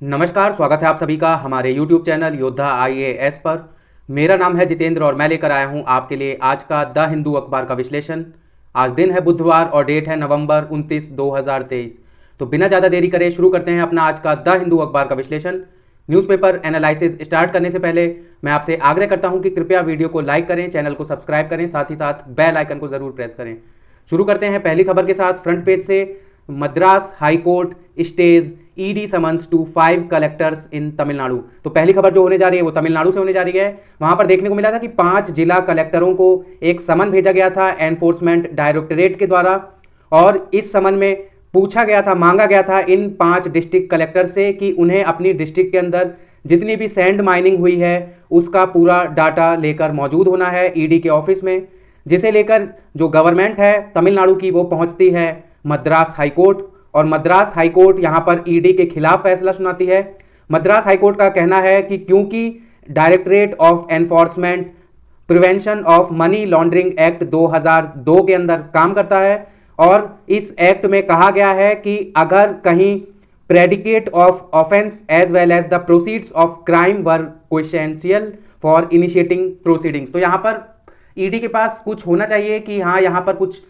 नमस्कार, स्वागत है आप सभी का हमारे YouTube चैनल योद्धा IAS पर। मेरा नाम है जितेंद्र और मैं लेकर आया हूं आपके लिए आज का द हिंदू अखबार का विश्लेषण। आज दिन है बुधवार और डेट है नवंबर 29, 2023। तो बिना ज़्यादा देरी करे शुरू करते हैं अपना आज का द हिंदू अखबार का विश्लेषण। न्यूज़पेपर एनालिसिस स्टार्ट करने से पहले मैं आपसे आग्रह करता हूं कि कृपया वीडियो को लाइक करें, चैनल को सब्सक्राइब करें, साथ ही साथ बेल आइकन को ज़रूर प्रेस करें। शुरू करते हैं पहली खबर के साथ फ्रंट पेज से। Madras high court stays ED summons to 5 collectors in Tamil Nadu. तो पहली खबर जो होने जा रही है वो तमिलनाडु से होने जा रही है। वहां पर देखने को मिला था कि 5 जिला कलेक्टरों को एक समन भेजा गया था एनफोर्समेंट डायरेक्टरेट के द्वारा, और इस समन में पूछा गया था, मांगा गया था इन 5 डिस्ट्रिक्ट कलेक्टर से कि उन्हें अपनी डिस्ट्रिक्ट के अंदर जितनी भी सैंड माइनिंग हुई है उसका पूरा डाटा लेकर मौजूद होना है ईडी के ऑफिस में, जिसे लेकर जो गवर्नमेंट है तमिलनाडु की वो पहुंचती है मद्रास हाईकोर्ट, और मद्रास हाईकोर्ट यहां पर ईडी के खिलाफ फैसला सुनाती है। मद्रास हाईकोर्ट का कहना है कि क्योंकि directorate of enforcement prevention of money laundering act 2002 के अंदर काम करता है, और इस एक्ट में कहा गया है कि अगर कहीं predicate of offence as well as the proceeds of crime were quintessential for initiating proceedings. तो यहां पर ईडी के पास कुछ होना चाहिए कि हाँ यहां पर कुछ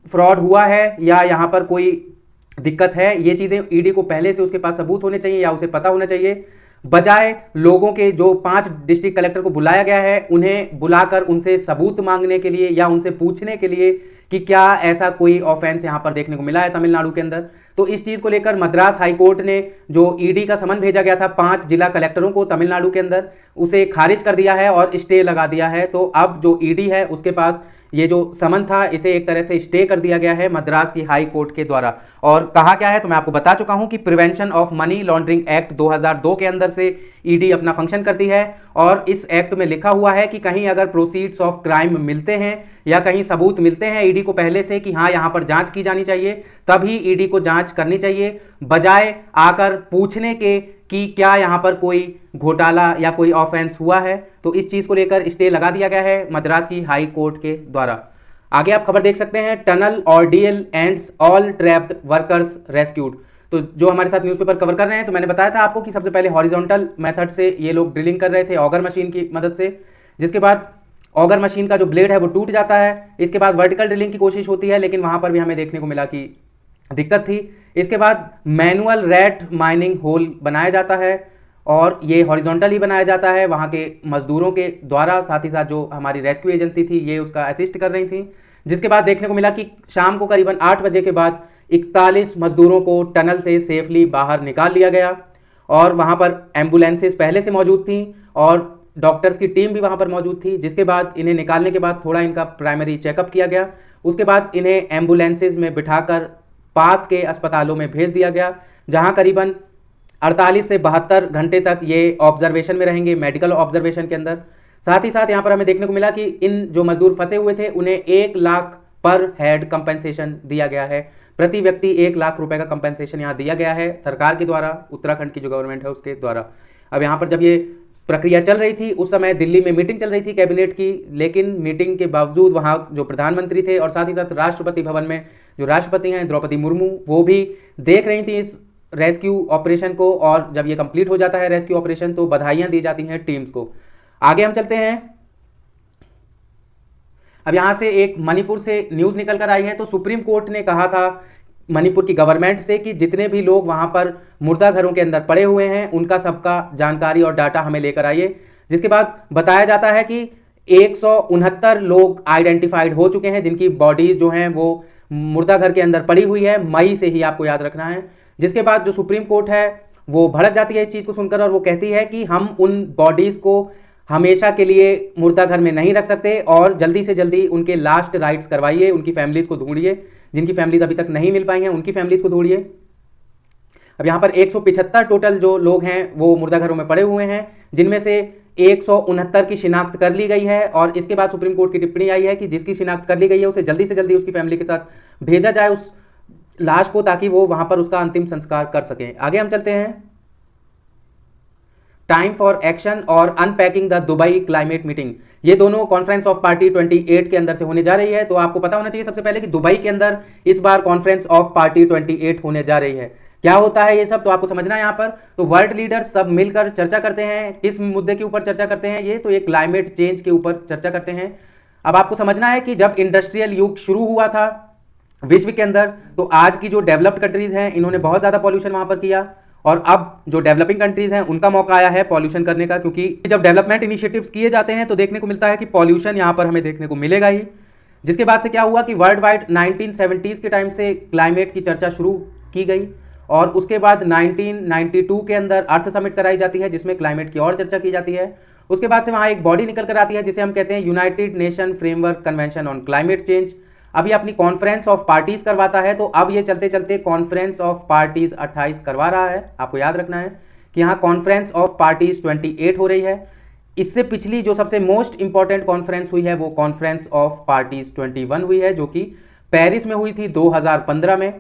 फ्रॉड हुआ है या यहां पर कोई दिक्कत है, ये चीजें ईडी को पहले से उसके पास सबूत होने चाहिए या उसे पता होना चाहिए, बजाय लोगों के जो 5 डिस्ट्रिक्ट कलेक्टर को बुलाया गया है उन्हें बुलाकर उनसे सबूत मांगने के लिए या उनसे पूछने के लिए कि क्या ऐसा कोई ऑफेंस यहां पर देखने को मिला है तमिलनाडु के अंदर। तो इस चीज को लेकर मद्रास हाईकोर्ट ने जो ईडी का समन भेजा गया था 5 जिला कलेक्टरों को तमिलनाडु के अंदर, उसे खारिज कर दिया है और स्टे लगा दिया है। तो अब जो ईडी है उसके पास ये जो समन था इसे एक तरह से स्टे कर दिया गया है मद्रास की हाई कोर्ट के द्वारा। और कहा क्या है तो मैं आपको बता चुका हूं कि prevention of money laundering act 2002 के अंदर से ईडी अपना फंक्शन करती है, और इस एक्ट में लिखा हुआ है कि कहीं अगर प्रोसीड्स ऑफ क्राइम मिलते हैं या कहीं सबूत मिलते हैं ईडी को पहले से कि हाँ यहां पर जांच की जानी चाहिए, तभी ईडी को जांच करनी चाहिए, बजाय आकर पूछने के कि क्या यहां पर कोई घोटाला या कोई ऑफेंस हुआ है। तो इस चीज को लेकर स्टे लगा दिया गया है मद्रास की हाई कोर्ट के द्वारा। आगे आप खबर देख सकते हैं, tunnel ordeal ends all trapped workers rescued. तो जो हमारे साथ न्यूज़पेपर कवर कर रहे हैं, तो मैंने बताया था आपको कि सबसे पहले हॉरिजॉन्टल मेथड से ये लोग ड्रिलिंग कर रहे थे ऑगर मशीन की मदद से, जिसके बाद ऑगर मशीन का जो ब्लेड है वो टूट जाता है। इसके बाद वर्टिकल ड्रिलिंग की कोशिश होती है, लेकिन वहां पर भी हमें देखने को मिला कि दिक्कत थी। इसके बाद मैनुअल रैट माइनिंग होल बनाया जाता है, और ये हॉरिजॉन्टल ही बनाया जाता है वहाँ के मजदूरों के द्वारा, साथ ही साथ जो हमारी रेस्क्यू एजेंसी थी ये उसका असिस्ट कर रही थी। जिसके बाद देखने को मिला कि शाम को करीबन 8 बजे के बाद 41 मजदूरों को टनल से सेफली बाहर निकाल लिया गया, और वहाँ पर एम्बुलेंसेज पहले से मौजूद थी और डॉक्टर्स की टीम भी वहाँ पर मौजूद थी। जिसके बाद इन्हें निकालने के बाद थोड़ा इनका प्राइमरी चेकअप किया गया, उसके बाद इन्हें एम्बुलेंसेज में बिठाकर पास के अस्पतालों में भेज दिया गया, जहां करीबन 48 से 72 घंटे तक ये ऑब्जर्वेशन में रहेंगे, मेडिकल ऑब्जर्वेशन के अंदर। साथ ही साथ यहां पर हमें देखने को मिला कि इन जो मजदूर फंसे हुए थे उन्हें 1 लाख पर हेड कंपेंसेशन दिया गया है, प्रति व्यक्ति 1 लाख रुपए का कंपेंसेशन यहाँ दिया गया है सरकार के द्वारा, उत्तराखंड की जो गवर्नमेंट है उसके द्वारा। अब यहाँ पर जब ये प्रक्रिया चल रही थी उस समय दिल्ली में मीटिंग चल रही थी कैबिनेट की, लेकिन मीटिंग के बावजूद वहाँ जो प्रधानमंत्री थे और साथ ही साथ राष्ट्रपति भवन में जो राष्ट्रपति हैं द्रौपदी मुर्मू, वो भी देख रही थी इस रेस्क्यू ऑपरेशन को, और जब ये कंप्लीट हो जाता है रेस्क्यू ऑपरेशन तो बधाइयां दी जाती हैं टीम्स को। आगे हम चलते हैं। अब यहां से एक मणिपुर से न्यूज निकल कर आई है। तो सुप्रीम कोर्ट ने कहा था मणिपुर की गवर्नमेंट से कि जितने भी लोग वहां पर मुर्दा घरों के अंदर पड़े हुए हैं उनका सबका जानकारी और डाटा हमें लेकर आइए। जिसके बाद बताया जाता है कि 169 लोग आइडेंटिफाइड हो चुके हैं जिनकी बॉडीज जो हैं वो मुर्दा घर के अंदर पड़ी हुई है, मई से ही आपको याद रखना है। जिसके बाद जो सुप्रीम कोर्ट है वो भड़क जाती है इस चीज़ को सुनकर, और वो कहती है कि हम उन बॉडीज को हमेशा के लिए मुर्दा घर में नहीं रख सकते, और जल्दी से जल्दी उनके लास्ट राइट्स करवाइए, उनकी फैमिलीज को ढूंढिए, जिनकी फैमिलीज अभी तक नहीं मिल पाई हैं उनकी फैमिलीज को ढूंढिए। अब यहाँ पर 175 टोटल जो लोग हैं वो मुर्दा घरों में पड़े हुए हैं, जिनमें से 169 की शिनाख्त कर ली गई है, और इसके बाद सुप्रीम कोर्ट की टिप्पणी आई है कि जिसकी शिनाख्त कर ली गई है उसे जल्दी से जल्दी उसकी फैमिली के साथ भेजा जाए उस लाश को, ताकि वो वहां पर उसका अंतिम संस्कार कर सकें। आगे हम चलते हैं। टाइम फॉर एक्शन और unpacking the Dubai climate meeting, ये दोनों कॉन्फ्रेंस ऑफ पार्टी 28 के अंदर से होने जा रही है। तो आपको पता होना चाहिए सबसे पहले कि दुबई के अंदर इस बार कॉन्फ्रेंस ऑफ पार्टी 28 होने जा रही है, क्या होता है ये सब, तो आपको समझना है यहाँ पर। तो वर्ल्ड लीडर्स सब मिलकर चर्चा करते हैं, किस मुद्दे के ऊपर चर्चा करते हैं, ये तो ये क्लाइमेट चेंज के ऊपर चर्चा करते हैं। अब आपको समझना है कि जब इंडस्ट्रियल युग शुरू हुआ था विश्व के अंदर, तो आज की जो डेवलप्ड कंट्रीज हैं इन्होंने बहुत ज़्यादा पॉल्यूशन वहाँ पर किया, और अब जो डेवलपिंग कंट्रीज हैं उनका मौका आया है पॉल्यूशन करने का, क्योंकि जब डेवलपमेंट इनिशिएटिव्स किए जाते हैं तो देखने को मिलता है कि पॉल्यूशन यहाँ पर हमें देखने को मिलेगा ही। जिसके बाद से क्या हुआ कि वर्ल्ड वाइड 1970s के टाइम से क्लाइमेट की चर्चा शुरू की गई, और उसके बाद 1992 के अंदर अर्थ समिट कराई जाती है जिसमें क्लाइमेट की और चर्चा की जाती है। उसके बाद से वहाँ एक बॉडी निकल कर आती है जिसे हम कहते हैं United nation framework convention on climate change. अभी अपनी कॉन्फ्रेंस ऑफ पार्टीज करवाता है, तो अब ये चलते चलते कॉन्फ्रेंस ऑफ पार्टीज 28 करवा रहा है। आपको याद रखना है कि यहाँ कॉन्फ्रेंस ऑफ पार्टीज 28 हो रही है। इससे पिछली जो सबसे मोस्ट इंपॉर्टेंट कॉन्फ्रेंस हुई है वो कॉन्फ्रेंस ऑफ पार्टीज 21 हुई है, जो कि पेरिस में हुई थी 2015 में।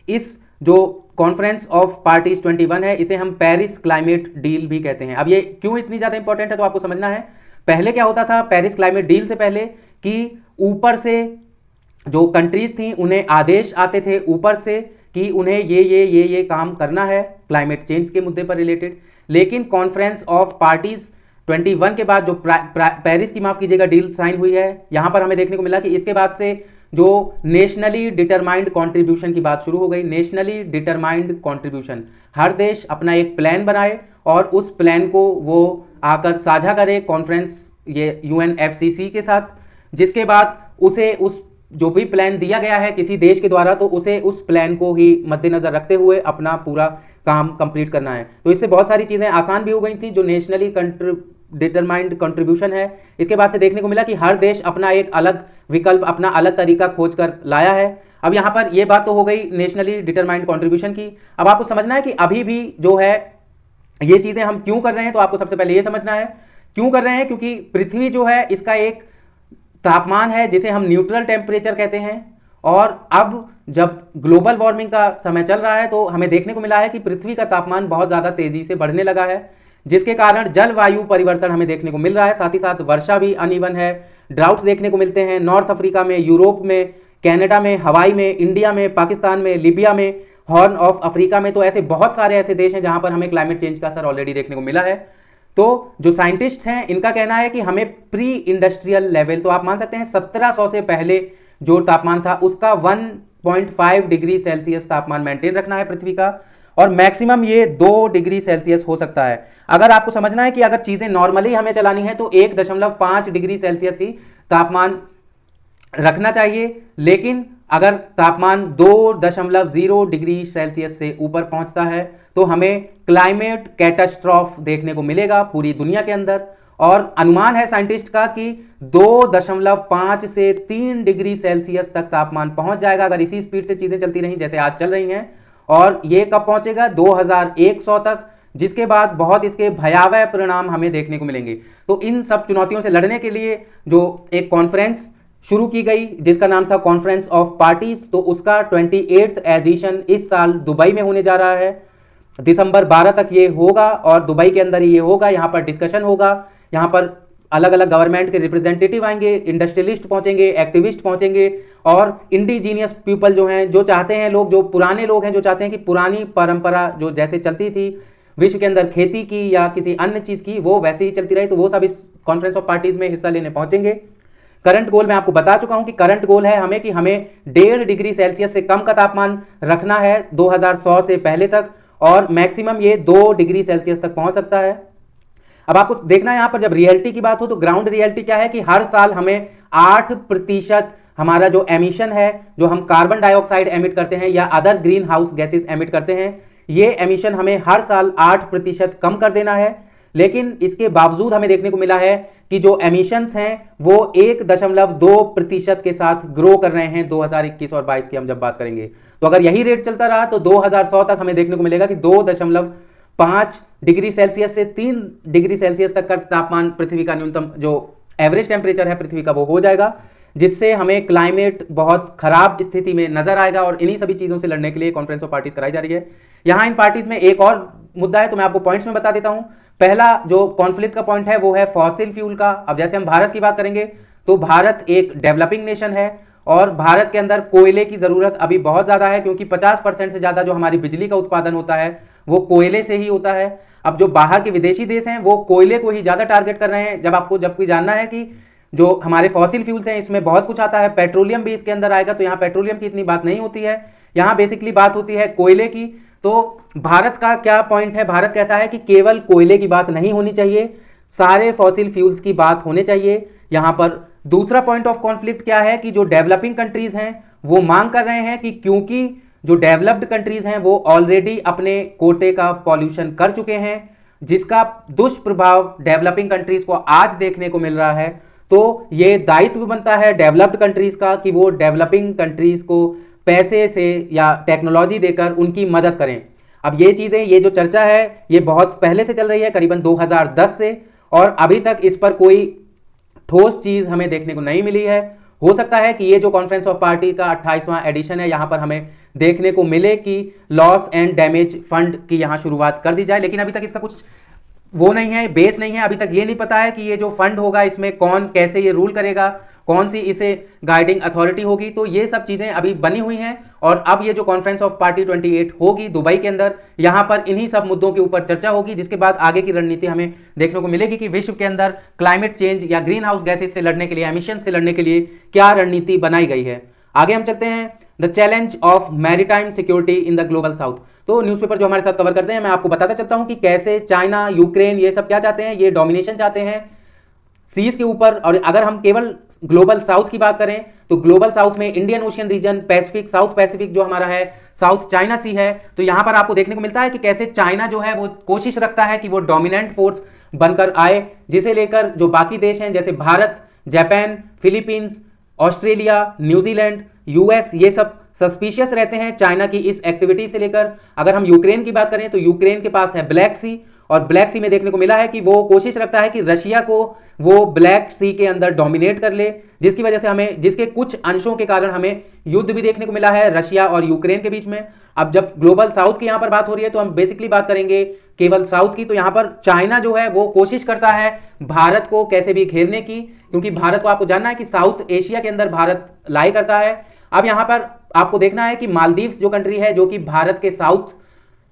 इस जो कॉन्फ्रेंस ऑफ पार्टीज 21 है इसे हम पेरिस क्लाइमेट डील भी कहते हैं। अब ये क्यों इतनी ज़्यादा इंपॉर्टेंट है, तो आपको समझना है। पहले क्या होता था पेरिस क्लाइमेट डील से पहले, कि ऊपर से जो कंट्रीज थी उन्हें आदेश आते थे ऊपर से कि उन्हें ये काम करना है क्लाइमेट चेंज के मुद्दे पर रिलेटेड। लेकिन कॉन्फ्रेंस ऑफ पार्टीज 21 के बाद जो पेरिस की माफ कीजिएगा डील साइन हुई है, यहां पर हमें देखने को मिला कि इसके बाद से जो नेशनली डिटरमाइंड कंट्रीब्यूशन की बात शुरू हो गई। नेशनली डिटरमाइंड कंट्रीब्यूशन, हर देश अपना एक प्लान बनाए और उस प्लान को वो आकर साझा करे कॉन्फ्रेंस ये UNFCCC के साथ, जिसके बाद उसे उस जो भी प्लान दिया गया है किसी देश के द्वारा, तो उसे उस प्लान को ही मद्देनजर रखते हुए अपना पूरा काम कंप्लीट करना है। तो इससे बहुत सारी चीज़ें आसान भी हो गई थी। जो नेशनली डिटरमाइंड कंट्रीब्यूशन है, इसके बाद से देखने को मिला कि हर देश अपना एक अलग विकल्प, अपना अलग तरीका खोज कर लाया है। अब यहाँ पर यह बात तो हो गई नेशनली डिटरमाइंड कंट्रीब्यूशन की। अब आपको समझना है कि अभी भी जो है ये चीज़ें हम क्यों कर रहे हैं, तो आपको सबसे पहले ये समझना है क्यों कर रहे हैं। क्योंकि पृथ्वी जो है इसका एक तापमान है जिसे हम न्यूट्रल टेम्परेचर कहते हैं, और अब जब ग्लोबल वार्मिंग का समय चल रहा है तो हमें देखने को मिला है कि पृथ्वी का तापमान बहुत ज़्यादा तेज़ी से बढ़ने लगा है, जिसके कारण जलवायु परिवर्तन हमें देखने को मिल रहा है। साथ ही साथ वर्षा भी अनइवन है, ड्राउट्स देखने को मिलते हैं नॉर्थ अफ्रीका में, यूरोप में, कनाडा में, हवाई में, इंडिया में, पाकिस्तान में, लीबिया में, हॉर्न ऑफ अफ्रीका में। तो ऐसे बहुत सारे ऐसे देश हैं जहां पर हमें क्लाइमेट चेंज का असर ऑलरेडी देखने को मिला है। तो जो साइंटिस्ट हैं इनका कहना है कि हमें प्री इंडस्ट्रियल लेवल, तो आप मान सकते हैं 1700 से पहले जो तापमान था उसका 1.5 डिग्री सेल्सियस तापमान मेंटेन रखना है पृथ्वी का, और मैक्सिमम ये 2 डिग्री सेल्सियस हो सकता है। अगर आपको समझना है कि अगर चीजें नॉर्मली हमें चलानी है तो 1.5 डिग्री सेल्सियस ही तापमान रखना चाहिए, लेकिन अगर तापमान 2.0 डिग्री सेल्सियस से ऊपर पहुंचता है तो हमें क्लाइमेट कैटास्ट्रॉफ देखने को मिलेगा पूरी दुनिया के अंदर। और अनुमान है साइंटिस्ट का कि 2.5 से 3 डिग्री सेल्सियस तक तापमान पहुंच जाएगा अगर इसी स्पीड से चीजें चलती रहीं जैसे आज चल रही हैं। और ये कब पहुंचेगा? 2100 तक, जिसके बाद बहुत इसके भयावह परिणाम हमें देखने को मिलेंगे। तो इन सब चुनौतियों से लड़ने के लिए जो एक कॉन्फ्रेंस शुरू की गई जिसका नाम था कॉन्फ्रेंस ऑफ पार्टीज, तो उसका 28th एडिशन इस साल दुबई में होने जा रहा है। दिसंबर 12 तक ये होगा और दुबई के अंदर ही ये होगा। यहाँ पर डिस्कशन होगा, यहाँ पर अलग अलग गवर्नमेंट के रिप्रेजेंटेटिव आएंगे, इंडस्ट्रियलिस्ट पहुंचेंगे, एक्टिविस्ट पहुंचेंगे, और इंडिजीनियस पीपल जो हैं, जो चाहते हैं लोग, जो पुराने लोग हैं, जो चाहते हैं कि पुरानी परंपरा जो जैसे चलती थी विश्व के अंदर खेती की या किसी अन्य चीज़ की, वो वैसे ही चलती रही, तो वो सब इस कॉन्फ्रेंस ऑफ पार्टीज में हिस्सा लेने पहुंचेंगे। करंट गोल मैं आपको बता चुका हूं कि करंट गोल है हमें कि हमें 1.5 डिग्री सेल्सियस से कम का तापमान रखना है 2100 से पहले तक, और मैक्सिमम ये 2 डिग्री सेल्सियस तक पहुंच सकता है। अब आपको देखना है यहां पर जब रियलिटी की बात हो तो ग्राउंड रियलिटी क्या है कि हर साल हमें 8% हमारा जो एमिशन है, जो हम कार्बन डाइऑक्साइड एमिट करते हैं या other green house gases emit करते हैं, ये एमिशन हमें हर साल 8% कम कर देना है। लेकिन इसके बावजूद हमें देखने को मिला है कि जो एमिशंस हैं वो 1.2% के साथ ग्रो कर रहे हैं 2021 और 22 की हम जब बात करेंगे। तो अगर यही रेट चलता रहा तो 2100 तक हमें देखने को मिलेगा कि 2.5 डिग्री सेल्सियस से 3 डिग्री सेल्सियस तक का तापमान पृथ्वी का न्यूनतम जो एवरेज टेम्परेचर है पृथ्वी का वो हो जाएगा, जिससे हमें क्लाइमेट बहुत खराब स्थिति में नजर आएगा। और इन्हीं सभी चीजों से लड़ने के लिए कॉन्फ्रेंस ऑफ पार्टीज कराई जा रही है। यहां इन पार्टीज में एक और मुद्दा है, तो मैं आपको पॉइंट्स में बता देता हूं। पहला जो कॉन्फ्लिक्ट का पॉइंट है वो है फॉसिल फ्यूल का। अब जैसे हम भारत की बात करेंगे तो भारत एक डेवलपिंग नेशन है और भारत के अंदर कोयले की ज़रूरत अभी बहुत ज़्यादा है, क्योंकि 50% से ज़्यादा जो हमारी बिजली का उत्पादन होता है वो कोयले से ही होता है। अब जो बाहर के विदेशी देश हैं वो कोयले को ही ज़्यादा टारगेट कर रहे हैं, जबकि जानना है कि जो हमारे फॉसिल फ्यूल्स हैं इसमें बहुत कुछ आता है, पेट्रोलियम भी इसके अंदर आएगा, तो यहाँ पेट्रोलियम की इतनी बात नहीं होती है, यहाँ बेसिकली बात होती है कोयले की। तो भारत का क्या पॉइंट है, भारत कहता है कि केवल कोयले की बात नहीं होनी चाहिए, सारे फॉसिल फ्यूल्स की बात होनी चाहिए। यहाँ पर दूसरा पॉइंट ऑफ कॉन्फ्लिक्ट क्या है कि जो डेवलपिंग कंट्रीज हैं वो मांग कर रहे हैं कि क्योंकि जो डेवलप्ड कंट्रीज हैं वो ऑलरेडी अपने कोटे का पॉल्यूशन कर चुके हैं, जिसका दुष्प्रभाव डेवलपिंग कंट्रीज को आज देखने को मिल रहा है, तो ये दायित्व बनता है डेवलप्ड कंट्रीज का कि वो डेवलपिंग कंट्रीज को पैसे से या टेक्नोलॉजी देकर उनकी मदद करें। अब ये चीज़ें, ये जो चर्चा है ये बहुत पहले से चल रही है, करीबन 2010 से, और अभी तक इस पर कोई ठोस चीज़ हमें देखने को नहीं मिली है। हो सकता है कि ये जो कॉन्फ्रेंस ऑफ पार्टी का 28वां एडिशन है यहाँ पर हमें देखने को मिले कि लॉस एंड डैमेज फंड की यहाँ शुरुआत कर दी जाए, लेकिन अभी तक इसका कुछ वो नहीं है, बेस नहीं है। अभी तक ये नहीं पता है कि ये जो फंड होगा इसमें कौन कैसे ये रूल करेगा, कौन सी इसे गाइडिंग अथॉरिटी होगी, तो ये सब चीज़ें अभी बनी हुई हैं। और अब ये जो कॉन्फ्रेंस ऑफ पार्टी 28 होगी दुबई के अंदर, यहाँ पर इन्हीं सब मुद्दों के ऊपर चर्चा होगी, जिसके बाद आगे की रणनीति हमें देखने को मिलेगी कि विश्व के अंदर क्लाइमेट चेंज या ग्रीन हाउस गैसेज से लड़ने के लिए, एमिशन से लड़ने के लिए क्या रणनीति बनाई गई है। आगे हम चलते हैं, the challenge of maritime security in the global south. तो न्यूज़पेपर जो हमारे साथ कवर करते हैं, मैं आपको बताता चलता हूं कि कैसे चाइना, यूक्रेन, ये सब क्या चाहते हैं, ये डोमिनेशन चाहते हैं सीज के ऊपर। और अगर हम केवल ग्लोबल साउथ की बात करें तो ग्लोबल साउथ में Indian Ocean region, Pacific, South Pacific जो हमारा है, साउथ चाइना सी है, तो यहां पर आपको देखने को मिलता है कि कैसे चाइना जो है वो कोशिश रखता है कि वो डोमिनेंट फोर्स बनकर आए, जिसे लेकर जो बाकी देश हैं जैसे Bharat, Japan, Philippines, Australia, New Zealand, US, ये सब सस्पिशियस रहते हैं चाइना की इस एक्टिविटी से लेकर। अगर हम यूक्रेन की बात करें तो यूक्रेन के पास है ब्लैक सी, और ब्लैक सी में देखने को मिला है कि वो कोशिश रखता है कि रशिया को वो ब्लैक सी के अंदर डोमिनेट कर ले, जिसकी वजह से हमें, जिसके कुछ अंशों के कारण हमें युद्ध भी देखने को मिला है रशिया और यूक्रेन के बीच में। अब जब ग्लोबल साउथ की यहां पर बात हो रही है तो हम बेसिकली बात करेंगे केवल साउथ की। तो यहां पर चाइना जो है वो कोशिश करता है भारत को कैसे भी घेरने की, क्योंकि भारत को, आपको जानना है कि साउथ एशिया के अंदर भारत लाई करता है। अब यहां पर आपको देखना है कि मालदीव्स जो कंट्री है जो कि भारत के साउथ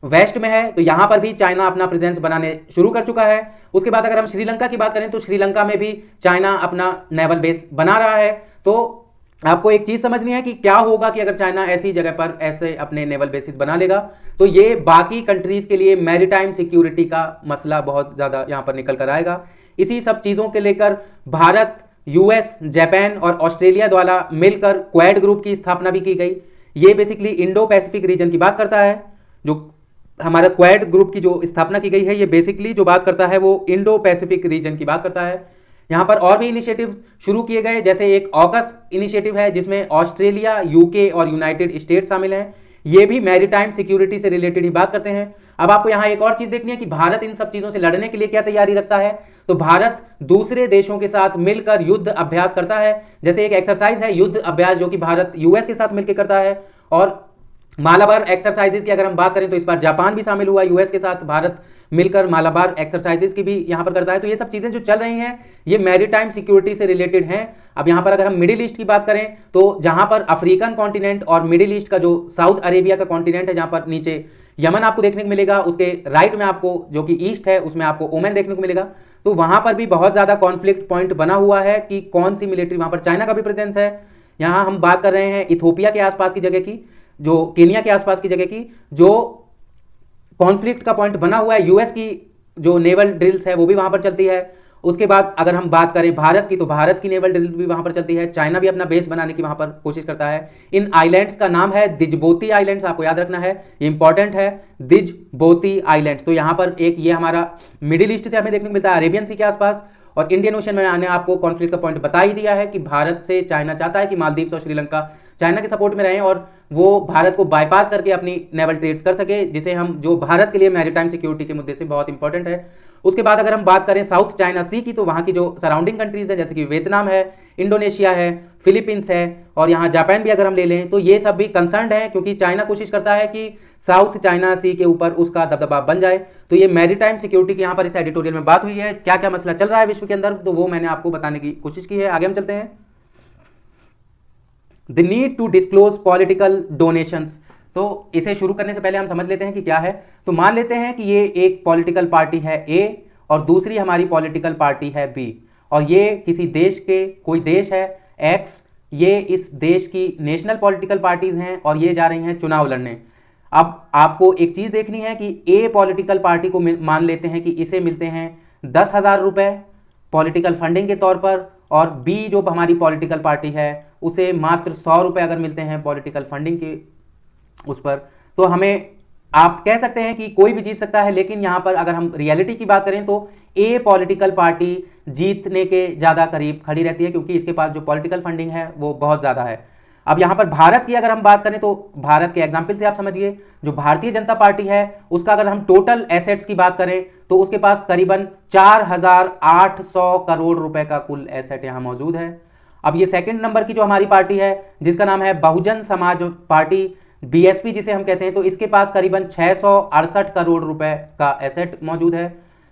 वेस्ट में है, तो यहां पर भी चाइना अपना प्रेजेंस बनाने शुरू कर चुका है। उसके बाद अगर हम श्रीलंका की बात करें तो श्रीलंका में भी चाइना अपना नेवल बेस बना रहा है। तो आपको एक चीज समझनी है कि क्या होगा कि अगर चाइना ऐसी जगह पर ऐसे अपने नेवल बेसिस बना लेगा, तो ये बाकी कंट्रीज के लिए मैरीटाइम सिक्योरिटी का मसला बहुत ज्यादा यहां पर निकल कर आएगा। इसी सब चीजों के लेकर भारत, यूएस, जापान और ऑस्ट्रेलिया द्वारा मिलकर क्वाड ग्रुप की स्थापना भी की गई। ये बेसिकली इंडो पैसिफिक रीजन की बात करता है। जो हमारा क्वाड ग्रुप की जो स्थापना की गई है, ये बेसिकली जो बात करता है वो इंडो पैसिफिक रीजन की बात करता है। यहाँ पर और भी इनिशिएटिव्स शुरू किए गए, जैसे एक ऑकस इनिशिएटिव है जिसमें ऑस्ट्रेलिया, यूके और यूनाइटेड स्टेट्स शामिल हैं। ये भी मैरीटाइम सिक्योरिटी से रिलेटेड ही बात करते हैं। अब आपको यहाँ एक और चीज देखनी है कि भारत इन सब चीजों से लड़ने के लिए क्या तैयारी रखता है। तो भारत दूसरे देशों के साथ मिलकर युद्ध अभ्यास करता है। जैसे एक एक्सरसाइज है युद्ध अभ्यास जो कि भारत यूएस के साथ मिलकर करता है, और मालाबार एक्सरसाइजेस की अगर हम बात करें तो इस बार जापान भी शामिल हुआ यूएस के साथ, भारत मिलकर मालाबार एक्सरसाइजेस की भी यहां पर करता है। तो ये सब चीजें जो चल रही हैं ये मैरीटाइम सिक्योरिटी से रिलेटेड हैं। अब यहां पर अगर हम मिडिल ईस्ट की बात करें तो जहां पर अफ्रीकन कॉन्टिनेंट और मिडिल ईस्ट का जो साउथ अरेबिया का कॉन्टिनेंट है, जहां पर नीचे यमन आपको देखने को मिलेगा, उसके राइट में आपको जो कि ईस्ट है उसमें आपको ओमान देखने को मिलेगा। तो वहां पर भी बहुत ज्यादा कॉन्फ्लिक्ट पॉइंट बना हुआ है कि कौन सी मिलिट्री, वहां पर चाइना का भी प्रेजेंस है। यहां हम बात कर रहे हैं इथोपिया के आसपास की जगह की, जो केनिया के आसपास की जगह की, जो कॉन्फ्लिक्ट का पॉइंट बना हुआ है। यूएस की जो नेवल ड्रिल्स है वो भी वहां पर चलती है। उसके बाद अगर हम बात करें भारत की, तो भारत की नेवल ड्रिल भी वहां पर चलती है। चाइना भी अपना बेस बनाने की वहां पर कोशिश करता है। इन आइलैंड्स का नाम है दिजबोती आइलैंड्स, आपको याद रखना है, ये इंपॉर्टेंट है, दिजबोती आइलैंड्स। तो यहां पर एक ये हमारा मिडिल ईस्ट से हमें देखने को मिलता है, अरेबियन सी के आसपास। और इंडियन ओशन में मैंने आपको कॉन्फ्लिक्ट का पॉइंट बता ही दिया है कि भारत से चाइना चाहता है कि मालदीव्स और श्रीलंका चाइना के सपोर्ट में रहें और वो भारत को बाईपास करके अपनी नेवल ट्रेड्स कर सके, जिसे हम, जो भारत के लिए मैरीटाइम सिक्योरिटी के मुद्दे से बहुत इंपॉर्टेंट है। उसके बाद अगर हम बात करें साउथ चाइना सी की, तो वहाँ की जो सराउंडिंग कंट्रीज है जैसे कि वियतनाम है, इंडोनेशिया है, फिलीपींस है और यहाँ जापान भी अगर हम ले लें, तो ये सब भी कंसर्न्ड है क्योंकि चाइना कोशिश करता है कि साउथ चाइना सी के ऊपर उसका दबदबा बन जाए। तो ये मैरीटाइम सिक्योरिटी की यहाँ पर इस एडिटोरियल में बात हुई है, क्या क्या मसला चल रहा है विश्व के अंदर, तो वो मैंने आपको बताने की कोशिश की है। आगे हम चलते हैं। The need to disclose political donations. तो इसे शुरू करने से पहले हम समझ लेते हैं कि क्या है। तो मान लेते हैं कि ये एक पॉलिटिकल पार्टी है ए और दूसरी हमारी पॉलिटिकल पार्टी है बी, और ये किसी देश के, कोई देश है एक्स, ये इस देश की नेशनल पॉलिटिकल पार्टीज हैं और ये जा रही हैं चुनाव लड़ने। अब आपको एक चीज देखनी है कि ए पॉलिटिकल पार्टी को मान लेते हैं कि इसे मिलते हैं 10,000 रुपए पॉलिटिकल फंडिंग के तौर पर, और बी जो हमारी पॉलिटिकल पार्टी है उसे मात्र 100 रुपए अगर मिलते हैं पॉलिटिकल फंडिंग के उस पर। तो हमें, आप कह सकते हैं कि कोई भी जीत सकता है, लेकिन यहां पर अगर हम रियलिटी की बात करें तो ए पॉलिटिकल पार्टी जीतने के ज़्यादा करीब खड़ी रहती है, क्योंकि इसके पास जो पॉलिटिकल फंडिंग है वो बहुत ज़्यादा है। अब यहां पर भारत की अगर हम बात करें तो भारत के एग्जाम्पल से आप समझिए, जो भारतीय जनता पार्टी है उसका अगर हम टोटल एसेट्स की बात करें तो उसके पास करीबन 4,800 करोड़ रुपए का कुल एसेट यहां मौजूद है। अब ये सेकंड नंबर की जो हमारी पार्टी है जिसका नाम है बहुजन समाज पार्टी, बीएसपी जिसे हम कहते हैं, तो इसके पास करीबन 668 करोड़ रुपए का एसेट मौजूद है।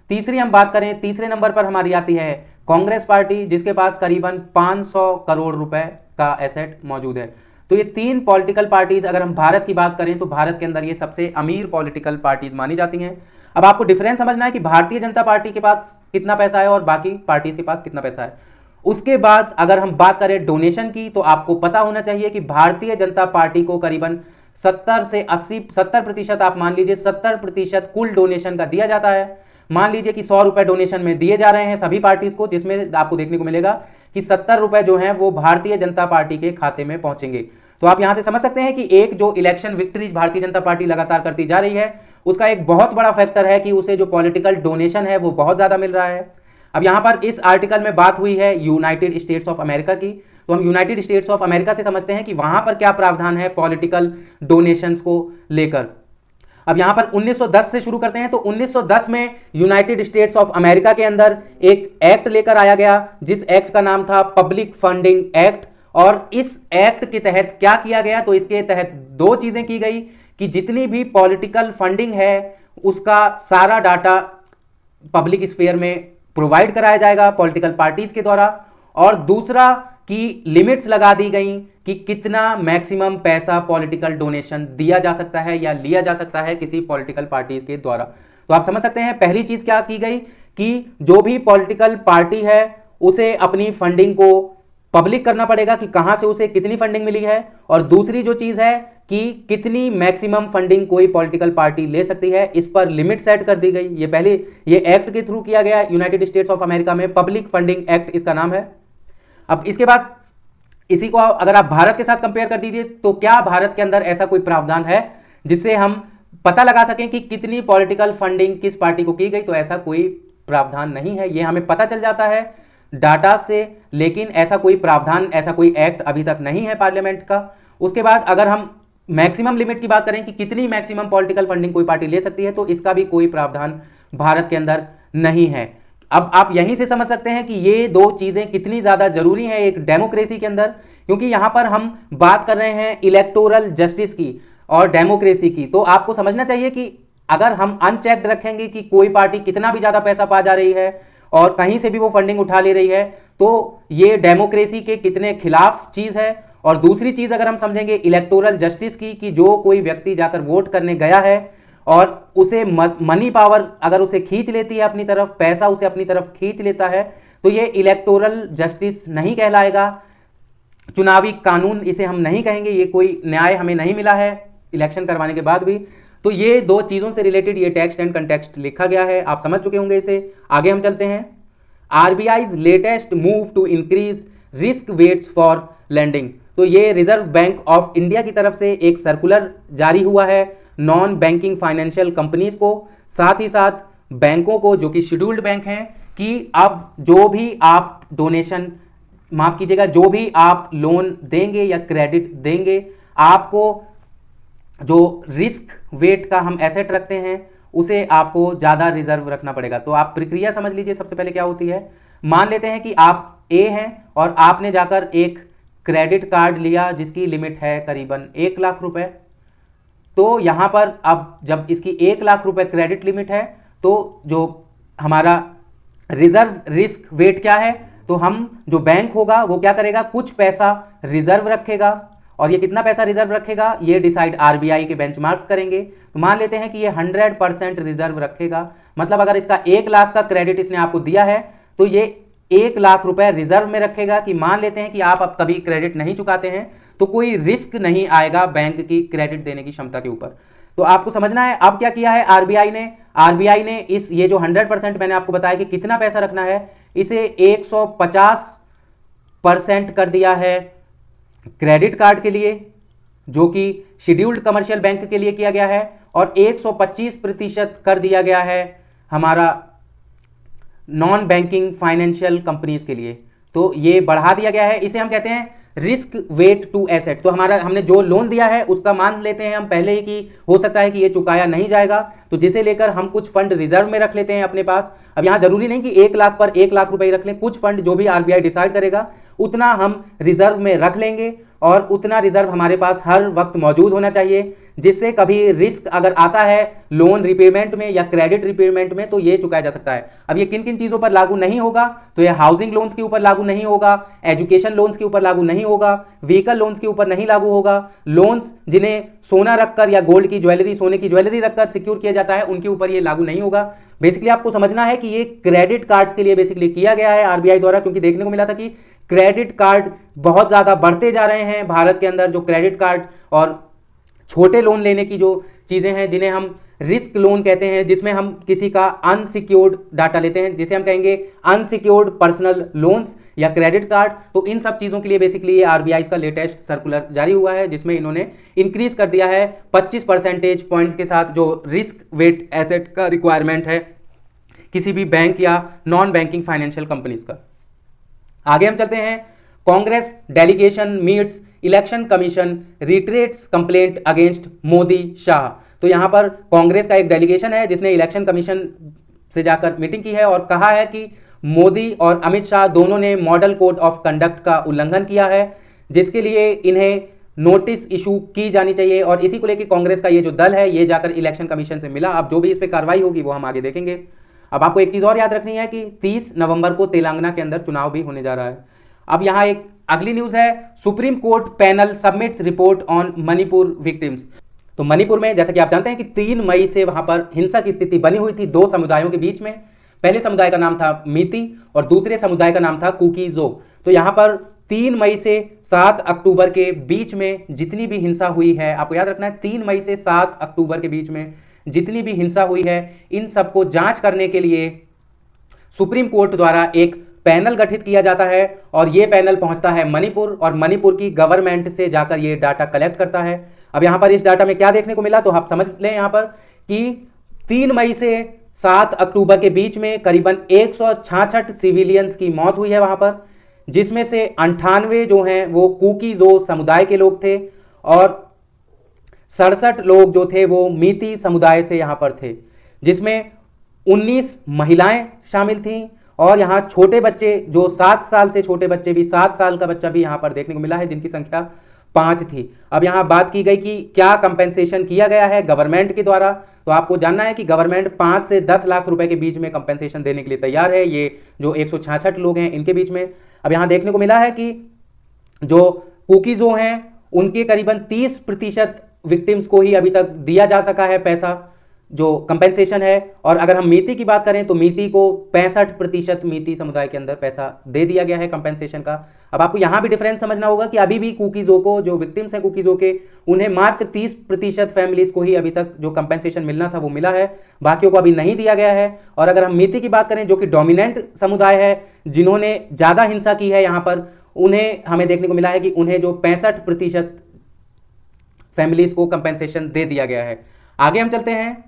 तीसरी हम बात करें, तीसरे नंबर पर हमारी आती है कांग्रेस पार्टी जिसके पास करीबन 500 करोड़ रुपए का एसेट मौजूद है। तो ये तीन पॉलिटिकल पार्टीज, अगर हम भारत की बात करें तो भारत के अंदर ये सबसे अमीर पॉलिटिकल पार्टीज मानी जाती हैं। अब आपको डिफरेंस समझना है कि भारतीय जनता पार्टी के पास कितना पैसा है और बाकी पार्टीज के पास कितना पैसा है। उसके बाद अगर हम बात करें डोनेशन की, तो आपको पता होना चाहिए कि भारतीय जनता पार्टी को करीबन 70 से 80, 70% आप मान लीजिए 70% कुल डोनेशन का दिया जाता है। मान लीजिए कि 100 रुपए डोनेशन में दिए जा रहे हैं सभी पार्टीज को, जिसमें आपको देखने को मिलेगा कि 70 रुपए जो हैं वो भारतीय जनता पार्टी के खाते में पहुंचेंगे। तो आप यहां से समझ सकते हैं कि एक जो election victory Bharatiya Janata party लगातार करती जा रही है उसका एक बहुत बड़ा फैक्टर है कि उसे जो पॉलिटिकल डोनेशन है वो बहुत ज्यादा मिल रहा है। अब यहां पर इस आर्टिकल में बात हुई है यूनाइटेड स्टेट्स ऑफ अमेरिका की, तो हम यूनाइटेड स्टेट्स ऑफ अमेरिका से समझते हैं कि वहां पर क्या प्रावधान है पॉलिटिकल डोनेशंस को लेकर। अब यहां पर 1910 से शुरू करते हैं। तो 1910 में यूनाइटेड स्टेट्स ऑफ अमेरिका के अंदर एक एक्ट लेकर आया गया जिस एक्ट का नाम था पब्लिक फंडिंग एक्ट। और इस एक्ट के तहत क्या किया गया, तो इसके तहत दो चीजें की गई कि जितनी भी पॉलिटिकल फंडिंग है उसका सारा डाटा पब्लिक स्फीयर में प्रोवाइड कराया जाएगा पॉलिटिकल पार्टीज के द्वारा, और दूसरा कि लिमिट्स लगा दी गई कि कितना मैक्सिमम पैसा पॉलिटिकल डोनेशन दिया जा सकता है या लिया जा सकता है किसी पॉलिटिकल पार्टी के द्वारा। तो आप समझ सकते हैं पहली चीज क्या की गई कि जो भी पॉलिटिकल पार्टी है उसे अपनी फंडिंग को पब्लिक करना पड़ेगा कि कहां से उसे कितनी फंडिंग मिली है, और दूसरी जो चीज है कि कितनी मैक्सिमम फंडिंग कोई पॉलिटिकल पार्टी ले सकती है, इस पर लिमिट सेट कर दी गई। ये पहले ये एक्ट के थ्रू किया गया यूनाइटेड स्टेट्स ऑफ अमेरिका में, पब्लिक फंडिंग एक्ट इसका नाम है। अब इसके बाद इसी को अगर आप भारत के साथ कंपेयर कर दीजिए तो क्या भारत के अंदर ऐसा कोई प्रावधान है जिससे हम पता लगा सकें कि कितनी पॉलिटिकल फंडिंग किस पार्टी को की गई, तो ऐसा कोई प्रावधान नहीं है। ये हमें पता चल जाता है डाटा से, लेकिन ऐसा कोई प्रावधान, ऐसा कोई एक्ट अभी तक नहीं है पार्लियामेंट का। उसके बाद अगर हम मैक्सिमम लिमिट की बात करें कि कितनी मैक्सिमम पॉलिटिकल फंडिंग कोई पार्टी ले सकती है, तो इसका भी कोई प्रावधान भारत के अंदर नहीं है। अब आप यहीं से समझ सकते हैं कि ये दो चीजें कितनी ज्यादा जरूरी हैं एक डेमोक्रेसी के अंदर, क्योंकि यहां पर हम बात कर रहे हैं इलेक्टोरल जस्टिस की और डेमोक्रेसी की। तो आपको समझना चाहिए कि अगर हम अनचेक्ड रखेंगे कि कोई पार्टी कितना भी ज्यादा पैसा पा जा रही है और कहीं से भी वो फंडिंग उठा ले रही है, तो ये डेमोक्रेसी के कितने खिलाफ चीज है। और दूसरी चीज अगर हम समझेंगे इलेक्टोरल जस्टिस की, कि जो कोई व्यक्ति जाकर वोट करने गया है और उसे मनी पावर अगर उसे खींच लेती है अपनी तरफ, पैसा उसे अपनी तरफ खींच लेता है, तो ये इलेक्टोरल जस्टिस नहीं कहलाएगा, चुनावी कानून इसे हम नहीं कहेंगे, ये कोई न्याय हमें नहीं मिला है इलेक्शन करवाने के बाद भी। तो ये दो चीजों से रिलेटेड ये टेक्स्ट एंड कंटेक्स्ट लिखा गया है, आप समझ चुके होंगे इसे। आगे हम चलते हैं। RBI's latest move to increase risk weights for lending. तो ये रिजर्व बैंक ऑफ इंडिया की तरफ से एक सर्कुलर जारी हुआ है नॉन बैंकिंग फाइनेंशियल कंपनीज को, साथ ही साथ बैंकों को जो कि शेड्यूल्ड बैंक हैं, कि अब जो भी आप डोनेशन, माफ कीजिएगा, जो भी आप लोन देंगे या क्रेडिट देंगे, आपको जो रिस्क वेट का हम एसेट रखते हैं उसे आपको ज़्यादा रिजर्व रखना पड़ेगा। तो आप प्रक्रिया समझ लीजिए। सबसे पहले क्या होती है, मान लेते हैं कि आप ए हैं और आपने जाकर एक क्रेडिट कार्ड लिया जिसकी लिमिट है करीबन 1 लाख रुपए। तो यहां पर अब जब इसकी 1 लाख रुपए क्रेडिट लिमिट है, तो जो हमारा रिजर्व रिस्क वेट क्या है, तो हम जो बैंक होगा वो क्या करेगा, कुछ पैसा रिजर्व रखेगा, और ये कितना पैसा रिजर्व रखेगा ये डिसाइड आरबीआई के बेंचमार्क्स करेंगे। तो मान लेते हैं कि ये 100% रिजर्व रखेगा, मतलब अगर इसका 1 लाख का क्रेडिट इसने आपको दिया है तो ये 1 लाख रुपए रिजर्व में रखेगा कि मान लेते हैं कि आप अब कभी क्रेडिट नहीं चुकाते हैं तो कोई रिस्क नहीं आएगा बैंक की क्रेडिट देने की क्षमता के ऊपर। तो आपको समझना है अब क्या किया है आरबीआई ने इस ये जो 100% मैंने आपको बताया कि कितना पैसा रखना है, इसे 150% कर दिया है क्रेडिट कार्ड के लिए, जो कि शेड्यूल्ड कमर्शियल बैंक के लिए किया गया है, और 125% कर दिया गया है हमारा नॉन बैंकिंग फाइनेंशियल कंपनीज के लिए। तो ये बढ़ा दिया गया है, इसे हम कहते हैं रिस्क वेट टू एसेट। तो हमने जो लोन दिया है उसका मान लेते हैं हम पहले ही कि हो सकता है कि ये चुकाया नहीं जाएगा, तो जिसे लेकर हम कुछ फंड रिजर्व में रख लेते हैं अपने पास। अब यहां जरूरी नहीं कि 1 लाख पर 1 लाख रुपए रख लें, कुछ फंड जो भी आरबीआई डिसाइड करेगा उतना हम रिजर्व में रख लेंगे, और उतना रिजर्व हमारे पास हर वक्त मौजूद होना चाहिए, जिससे कभी रिस्क अगर आता है लोन रिपेमेंट में या क्रेडिट रिपेमेंट में तो ये चुकाया जा सकता है। अब ये किन किन चीजों पर लागू नहीं होगा, तो ये हाउसिंग लोन्स के ऊपर लागू नहीं होगा, एजुकेशन लोन्स के ऊपर लागू नहीं होगा, व्हीकल लोन्स के ऊपर नहीं लागू होगा, लोन्स जिन्हें सोना रखकर या गोल्ड की ज्वेलरी, सोने की ज्वेलरी रखकर सिक्योर किया जाता है उनके ऊपर ये लागू नहीं होगा। बेसिकली आपको समझना है कि ये क्रेडिट कार्ड्स के लिए बेसिकली किया गया है आरबीआई द्वारा, क्योंकि देखने को मिला था कि क्रेडिट कार्ड बहुत ज्यादा बढ़ते जा रहे हैं भारत के अंदर। जो क्रेडिट कार्ड और छोटे लोन लेने की जो चीजें हैं जिन्हें हम रिस्क लोन कहते हैं, जिसमें हम किसी का अनसिक्योर्ड डाटा लेते हैं, जिसे हम कहेंगे अनसिक्योर्ड पर्सनल लोन्स या क्रेडिट कार्ड। तो इन सब चीजों के लिए बेसिकली ये आरबीआई का लेटेस्ट सर्कुलर जारी हुआ है, जिसमें इन्होंने इंक्रीज कर दिया है 25% पॉइंट्स के साथ जो रिस्क वेट एसेट का रिक्वायरमेंट है किसी भी बैंक या नॉन बैंकिंग फाइनेंशियल कंपनीज का। आगे हम चलते हैं। Congress delegation meets election commission reiterates complaint against Modi Shah. तो यहां पर कांग्रेस का एक डेलीगेशन है जिसने इलेक्शन कमीशन से जाकर मीटिंग की है और कहा है कि मोदी और अमित शाह दोनों ने मॉडल कोड ऑफ कंडक्ट का उल्लंघन किया है, जिसके लिए इन्हें नोटिस इशू की जानी चाहिए। और इसी को लेकर कांग्रेस का ये जो दल है ये जाकर इलेक्शन कमीशन से मिला। अब जो भी इस पर कार्रवाई होगी वो हम आगे देखेंगे। अब आपको एक चीज और याद रखनी है कि 30 नवंबर को तेलंगाना के अंदर चुनाव भी होने जा रहा है। अब यहां एक अगली न्यूज है, supreme court panel submits report on Manipur victims. तो मणिपुर में जैसा कि आप जानते हैं कि 3 मई से वहां पर हिंसा की स्थिति बनी हुई थी 2 समुदायों के बीच में। पहले समुदाय का नाम था मीती और दूसरे समुदाय का नाम था कुकीजोग। तो यहां पर 3 मई से 7 अक्टूबर के बीच में जितनी भी हिंसा हुई है, आपको याद रखना है 3 मई से 7 अक्टूबर के बीच में जितनी भी हिंसा हुई है, इन सबको जांच करने के लिए सुप्रीम कोर्ट द्वारा एक पैनल गठित किया जाता है और यह पैनल पहुंचता है मणिपुर और मणिपुर की गवर्नमेंट से जाकर यह डाटा कलेक्ट करता है। अब यहां पर इस डाटा में क्या देखने को मिला, तो आप समझ लें यहां पर कि 3 मई से 7 अक्टूबर के बीच में करीबन 166 सिविलियंस की मौत हुई है वहां पर, जिसमें से 98 जो हैं वो कुकीजो समुदाय के लोग थे और 67 लोग जो थे वो मीती समुदाय से यहां पर थे, जिसमें 19 महिलाएं शामिल थीं और यहां छोटे बच्चे जो 7 साल से छोटे बच्चे भी, 7 साल का बच्चा भी यहां पर देखने को मिला है, जिनकी संख्या 5 थी। अब यहां बात की गई कि क्या कंपेंसेशन किया गया है गवर्नमेंट के द्वारा, तो आपको जानना है कि गवर्नमेंट 5 से 10 लाख रुपए के बीच में कंपेंसेशन देने के लिए तैयार है, ये जो 166 लोग हैं इनके बीच में। अब यहां देखने को मिला है कि जो कुकीजो हैं उनके करीबन 30% विक्टिम्स को ही अभी तक दिया जा सका है पैसा जो कंपेंसेशन है, और अगर हम मीती की बात करें तो मीती को 65% मीती समुदाय के अंदर पैसा दे दिया गया है कंपेंसेशन का। अब आपको यहां भी डिफरेंस समझना होगा कि अभी भी कुकीजो को, जो विक्टिम्स हैं कुकीजो के, उन्हें मात्र 30% फैमिलीज को ही अभी तक जो कंपेंसेशन मिलना था वो मिला है, बाकियों को अभी नहीं दिया गया है। और अगर हम मीती की बात करें जो कि डोमिनेंट समुदाय है, जिन्होंने ज्यादा हिंसा की है यहां पर, उन्हें हमें देखने को मिला है कि उन्हें जो 65% फैमिलीज को कंपेंसेशन दे दिया गया है। आगे हम चलते हैं,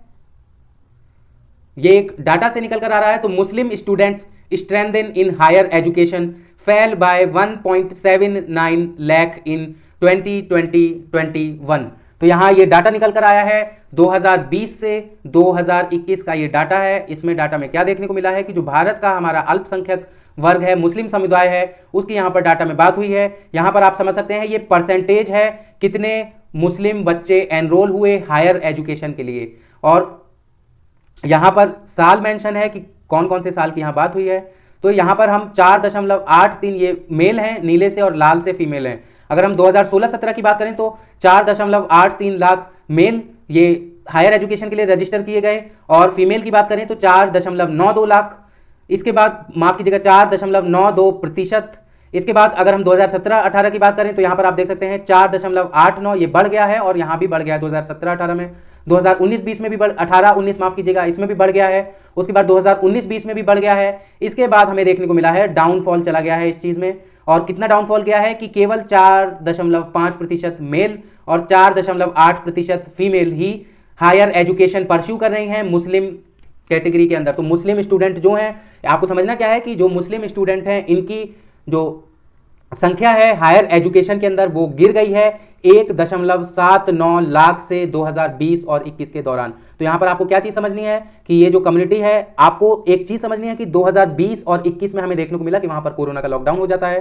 ये एक डाटा से निकल कर आ रहा है। तो Muslim students strength in higher education fell by 1.79 lakh in 2020-21। तो यहां ये डाटा निकल कर आया है 2020 से 2021 का ये डाटा है। इसमें डाटा में क्या देखने को मिला है कि जो भारत का हमारा अल्पसंख्यक वर्ग है, मुस्लिम समुदाय है, उसकी यहां पर डाटा में बात हुई है। यहां पर आप समझ सकते हैं ये परसेंटेज है कितने मुस्लिम बच्चे एनरोल हुए हायर एजुकेशन के लिए, और यहां पर साल मेंशन है कि कौन कौन से साल की यहां बात हुई है। तो यहाँ पर हम 4.83 ये मेल हैं नीले से और लाल से फीमेल हैं। अगर हम 2016-17 की बात करें तो 4.83 लाख मेल ये हायर एजुकेशन के लिए रजिस्टर किए गए, और फीमेल की बात करें तो 4.92 लाख। इसके बाद माफ कीजिएगा 4.92%। इसके बाद अगर हम 2017-18 की बात करें तो यहां पर आप देख सकते हैं 4.89, ये बढ़ गया है और यहां भी बढ़ गया है 2017-18 में। 2019-20 में भी 18-19 माफ कीजिएगा, इसमें भी बढ़ गया है। उसके बाद 2019-20 में भी बढ़ गया है। इसके बाद हमें देखने को मिला है डाउनफॉल चला गया है इस चीज में, और कितना डाउनफॉल गया है कि केवल 4.5% मेल और 4.8% फीमेल ही हायर एजुकेशन परस्यू कर रही हैं मुस्लिम कैटेगरी के अंदर। तो मुस्लिम स्टूडेंट जो हैं, आपको समझना क्या है कि जो मुस्लिम स्टूडेंट हैं इनकी जो संख्या है हायर एजुकेशन के अंदर वो गिर गई है 1.79 लाख से 2020 और 21 के दौरान। तो यहां पर आपको क्या चीज समझनी है कि ये जो कम्युनिटी है, आपको एक चीज समझनी है कि 2020 और 21 में हमें देखने को मिला कि वहां पर कोरोना का लॉकडाउन हो जाता है।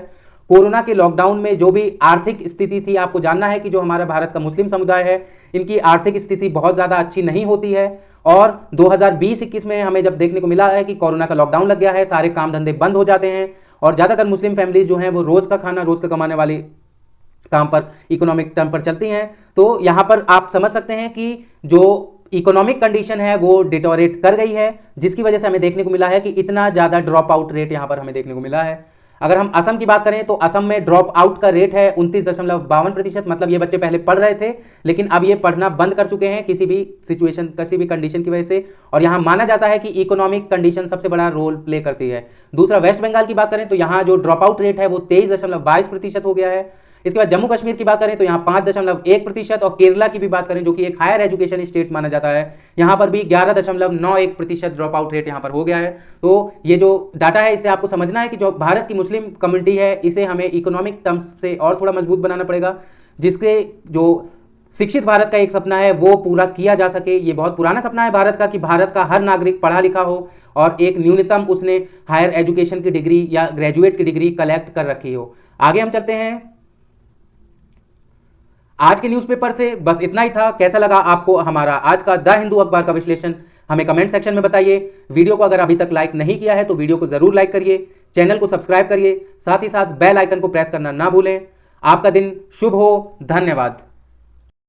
कोरोना के लॉकडाउन में जो भी आर्थिक स्थिति थी, आपको जानना है कि जो हमारा भारत का मुस्लिम समुदाय है इनकी आर्थिक स्थिति बहुत ज्यादा अच्छी नहीं होती है, और 2020-21 में हमें जब देखने को मिला है कि कोरोना का लॉकडाउन लग गया है, सारे काम धंधे बंद हो जाते हैं, और ज्यादातर मुस्लिम फैमिलीज जो हैं वो रोज का खाना, रोज का कमाने वाली काम पर, इकोनॉमिक टर्म पर चलती हैं। तो यहां पर आप समझ सकते हैं कि जो इकोनॉमिक कंडीशन है वो डिटोरेट कर गई है, जिसकी वजह से हमें देखने को मिला है कि इतना ज्यादा ड्रॉप आउट रेट यहां पर हमें देखने को मिला है। अगर हम असम की बात करें तो असम में ड्रॉप आउट का रेट है 29.52%। मतलब ये बच्चे पहले पढ़ रहे थे लेकिन अब ये पढ़ना बंद कर चुके हैं किसी भी सिचुएशन, किसी भी कंडीशन की वजह से, और यहां माना जाता है कि इकोनॉमिक कंडीशन सबसे बड़ा रोल प्ले करती है। दूसरा, वेस्ट बंगाल की बात करें तो यहां जो ड्रॉप आउट रेट है वो 23.22% हो गया है। इसके बाद जम्मू कश्मीर की बात करें तो यहाँ 5.1%, और केरला की भी बात करें जो कि एक हायर एजुकेशन स्टेट माना जाता है, यहाँ पर भी 11.91% ड्रॉप आउट रेट यहाँ पर हो गया है। तो ये जो डाटा है इससे आपको समझना है कि जो भारत की मुस्लिम कम्युनिटी है इसे हमें इकोनॉमिक टर्म्स से और थोड़ा मजबूत बनाना पड़ेगा, जिसके जो शिक्षित भारत का एक सपना है वो पूरा किया जा सके। ये बहुत पुराना सपना है भारत का कि भारत का हर नागरिक पढ़ा लिखा हो और एक न्यूनतम उसने हायर एजुकेशन की डिग्री या ग्रेजुएट की डिग्री कलेक्ट कर रखी हो। आगे हम चलते हैं। आज के न्यूज़पेपर से बस इतना ही था। कैसा लगा आपको हमारा आज का द हिंदू अखबार का विश्लेषण, हमें कमेंट सेक्शन में बताइए। वीडियो को अगर अभी तक लाइक नहीं किया है तो वीडियो को जरूर लाइक करिए, चैनल को सब्सक्राइब करिए, साथ ही साथ बेल आइकन को प्रेस करना ना भूलें। आपका दिन शुभ हो। धन्यवाद।